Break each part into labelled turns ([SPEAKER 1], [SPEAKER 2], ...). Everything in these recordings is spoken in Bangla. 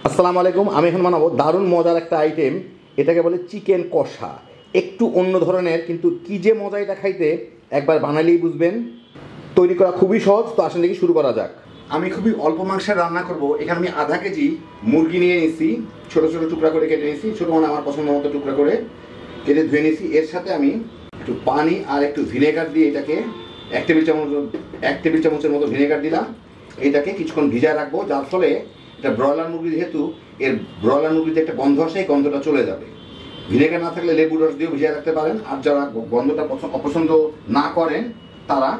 [SPEAKER 1] আসসালামু আলাইকুম। আমি এখন বানাবো দারুণ মজার একটা আইটেম, এটাকে বলে চিকেন কষা। একটু অন্য ধরনের, কিন্তু কী যে মজা এটা খাইতে, একবার বানালেই বুঝবেন। তৈরি করা খুবই সহজ, তো আসেন দেখি শুরু করা যাক। আমি খুবই অল্প মাংসের রান্না করব। এখানে আমি আধা কেজি মুরগি নিয়ে নিয়েছি, ছোটো ছোটো টুকরা করে কেটে নিয়েছি, ছোটো মানে আমার পছন্দ মতো টুকরা করে কেটে ধুয়ে নিয়েছি। এর সাথে আমি একটু পানি আর একটু ভিনেগার দিয়ে এটাকে এক টেবিল চামচের মতো ভিনেগার দিলাম। এটাকে কিছুক্ষণ ভিজায় রাখবো, যার ফলে এটা ব্রয়লার মুরগি, যেহেতু এর ব্রয়লার মুরগিতে একটা গন্ধ আসে, এই গন্ধটা চলে যাবে। ভিনেগার না থাকলে লেবুর রস দিয়েও ভিজিয়ে রাখতে পারেন, আর যারা গন্ধটা অপছন্দ না করেন তারা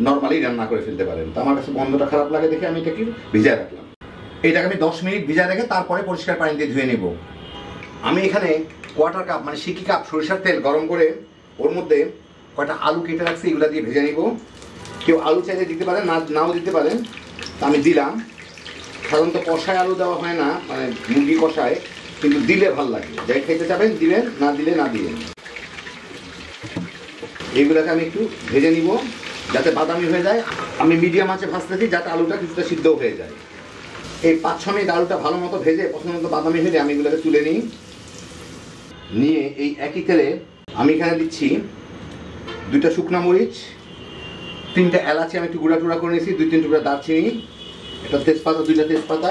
[SPEAKER 1] নর্মালি রান্না করে ফেলতে পারেন। তো আমার কাছে গন্ধটা খারাপ লাগে দেখে আমি এটাকে ভিজিয়ে রাখলাম। এটাকে আমি 10 মিনিট ভিজিয়ে রেখে তারপরে পরিষ্কার পানি দিয়ে ধুয়ে নেব। আমি এখানে কোয়ার্টার কাপ মানে সিকি কাপ সরিষার তেল গরম করে ওর মধ্যে কয়টা আলু কেটে রাখছি, এগুলো দিয়ে ভেজে নিব। কেউ আলু চাইলে দিতে পারেন, নাও দিতে পারেন। তা আমি দিলাম। সাধারণত কষায় আলু দেওয়া হয় না, মানে মুরগি কষায়, কিন্তু দিলে ভাল লাগে। যাই খেতে চাবেন দিবেন, না দিলে না দিবেন। এইগুলোকে আমি একটু ভেজে নিব যাতে বাদামি হয়ে যায়। আমি মিডিয়াম আঁচে ভাজতেছি যাতে আলুটা কিছুটা সিদ্ধ হয়ে যায়। এই 5-6 মিনিট আলুটা ভালো মতো ভেজে পছন্দ মতো বাদামি হয়ে আমি এগুলোকে তুলে নিই। নিয়ে এই একই তেলে আমি এখানে দিচ্ছি 2টা শুকনো মরিচ, 3টা এলাচি আমি একটু গুঁড়া টুড়া করে নিয়েছি, 2-3 টুকরা দারচিনি, একটা তেজপাতা, 2টা তেজপাতা,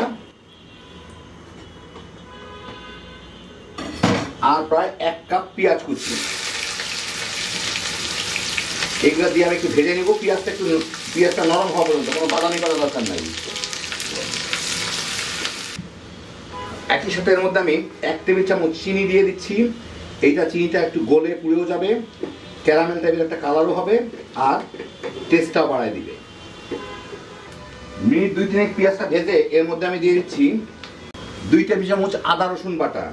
[SPEAKER 1] আর প্রায় 1 কাপ পেঁয়াজ কুচি। এগুলো দিয়ে আমি একটু ভেজে নেব। পেঁয়াজটা নরম হওয়া পর্যন্ত, কোনো বাদামি করার দরকার নাই। একই সাথে এর মধ্যে আমি 1 টেবিল চামচ চিনি দিয়ে দিচ্ছি। এইটা চিনিটা একটু গলে পুড়েও যাবে, ক্যারামেল টাইপের একটা কালারও হবে, আর টেস্টটাও বাড়ায় দিবে। মিনিট 2-3 পেঁয়াজটা ভেজে এর মধ্যে আমি দিয়ে দিচ্ছি 2 টেবিল চামচ আদা রসুন বাটা।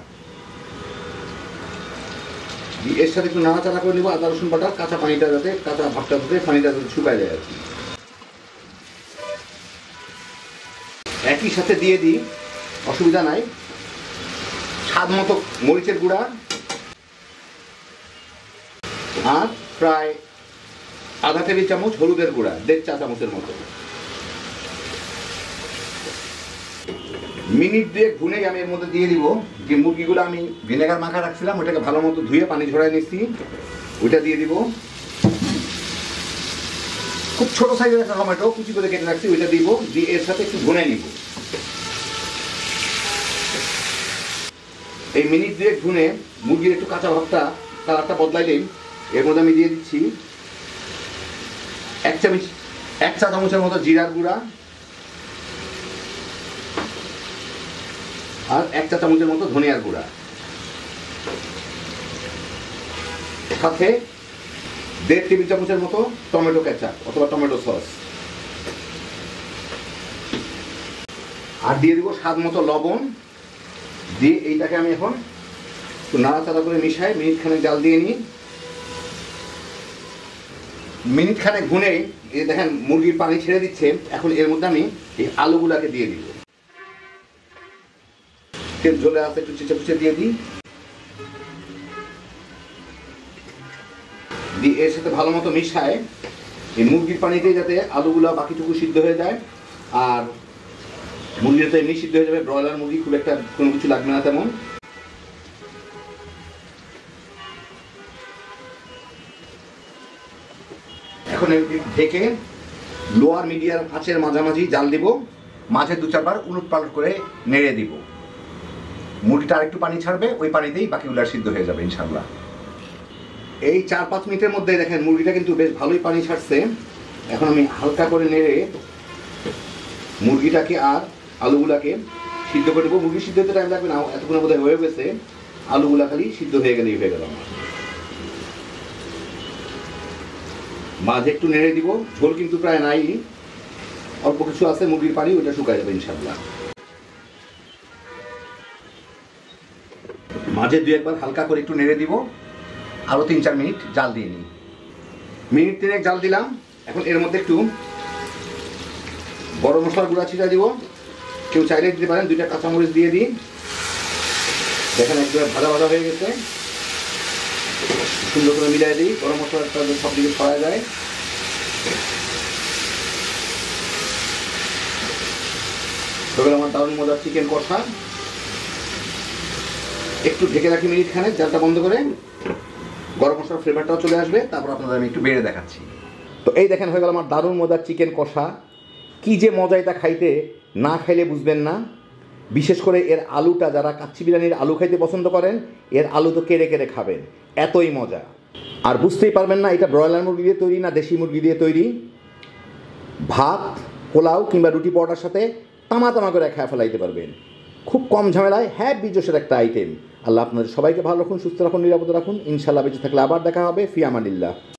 [SPEAKER 1] এর সাথে একটু নাড়াচাড়া করে নিব। আদা রসুন বাটা কাঁচা পানিটা যাতে, কাঁচা ভাবটা যাতে পানিটা যাতে শুকায় যায় আর কি। একই সাথে দিয়ে দিই, অসুবিধা নাই, স্বাদ মতো মরিচের গুঁড়া, আর প্রায় আধা টেবিল চামচ হলুদের গুঁড়া, 1.5 চা চামচের মতো। মিনিট 2 ভুনেই আমি এর মধ্যে দিয়ে দিব যে মুরগিগুলো আমি ভিনেগার মাখা রাখছিলাম, ওটাকে ভালো মতো ধুয়ে পানি ঝরাই নিচ্ছি, ওইটা দিয়ে দিব। খুব ছোট সাইজের একটা টমেটো কুচি করে কেটে রাখছি, ওইটা দিব, দিয়ে এর সাথে একটু ভুনে নিব। এই মিনিট 2 ভুনে মুরগির একটু কাঁচা ভাবটা, কালারটা বদলাইলেই এর মধ্যে আমি দিয়ে দিচ্ছি 1 চা চামচের মতো জিরার গুঁড়া, আর 1 চা চামচের মতো ধনিয়ার গুঁড়া, সাথে 1.5 টেবিল চামচের মতো টমেটো কেচাপ অথবা টমেটো সস, আর দিয়ে দিব স্বাদ মতো লবণ। দিয়ে এইটাকে আমি এখন একটু নাড়াচাড়া করে মিশাই মিনিট খানেক জাল দিয়ে নিই। মিনিট খানেক ভুনেই এই দেখেন মুরগির পানি ছেড়ে দিচ্ছে। এখন এর মধ্যে আমি এই আলুগুলাকে দিয়ে দিব। তেল ঝোলে আছে, একটু চিচে দিয়ে দিই। দিয়ে এর সাথে ভালো মতো মিশায় এই মুরগির পানিতে যাতে আলুগুলা বাকিটুকু সিদ্ধ হয়ে যায়, আর মুরগিটা তো এমনি সিদ্ধ হয়ে যাবে। ব্রয়লার মুরগি খুব একটা কোনো কিছু লাগবে না তেমন। এখন ঢেকে লো আর মিডিয়াম আঁচের মাঝামাঝি জাল দিব। মাঝে 2-4 বার উলট পালট করে নেড়ে দিব। মুরগিটা আরেকটু পানি ছাড়বে, ওই পানিতেই বাকিগুলো সিদ্ধ হয়ে যাবে ইনশাআল্লাহ। এই 4-5 মিনিটের মধ্যে দেখেন মুরগিটা কিন্তু বেশ ভালোই পানি ছাড়ছে। এখন আমি হালকা করে নেড়ে মুরগিটাকে আর আলুগুলাকে সিদ্ধ করে দেবো। মুরগি সিদ্ধ হতে টাইম লাগবে না, এতক্ষণ বোধহয় হয়ে গেছে। আলুগুলা খালি সিদ্ধ হয়ে গেলেই হয়ে গেল আমার। মাঝে একটু নেড়ে দিব। ঝোল কিন্তু প্রায় নাই, অল্প কিছু আছে মুরগির পানি, ওইটা শুকায় যাবে ইনশাআল্লাহ। মাঝে 2-1 বার হালকা করে একটু নেড়ে দিব। আরও 3-4 মিনিট জাল দিয়ে নিই। মিনিট 3 জাল দিলাম। এখন এর মধ্যে একটু গরম মশলার গুঁড়া ছিটা দিব। কেউ চাইলে দিতে পারেন। 2টা কাঁচামরিচ দিয়ে দিই। দেখেন একদম ভাজা ভাজা হয়ে গেছে। সুন্দর করে মিলাই দিই, গরম মশলাটা সব দিকে ছড়া যায়। তবে আমার দারুণ মজার চিকেন কষা, একটু ঢেকে রাখি মিনিট খানেক, জালটা বন্ধ করে, গরম মশলার ফ্লেভারটাও চলে আসবে, তারপর আপনাদের আমি একটু বেড়ে দেখাচ্ছি। তো এই দেখেন হয়ে গেল আমার দারুণ মজার চিকেন কষা। কি যে মজা এটা খাইতে, না খাইলে বুঝবেন না। বিশেষ করে এর আলুটা, যারা কাচ্চি বিরিয়ানির আলু খাইতে পছন্দ করেন, এর আলু তো কেড়ে কেড়ে খাবেন, এতই মজা। আর বুঝতেই পারবেন না এটা ব্রয়লার মুরগি দিয়ে তৈরি না দেশি মুরগি দিয়ে তৈরি। ভাত, পোলাও কিংবা রুটি পরোটার সাথে তামা তামা করে খেয়ে ফেলাইতে পারবেন, খুব কম ঝামেলায়। হ্যাঁ, বিজোসের একটা আইটেম। আল্লাহ আপনাদের সবাইকে ভালো রাখুন, সুস্থ রাখুন, নিরাপদে রাখুন। ইনশাল্লাহ বেঁচে থাকলে আবার দেখা হবে। ফি আমানিল্লাহ।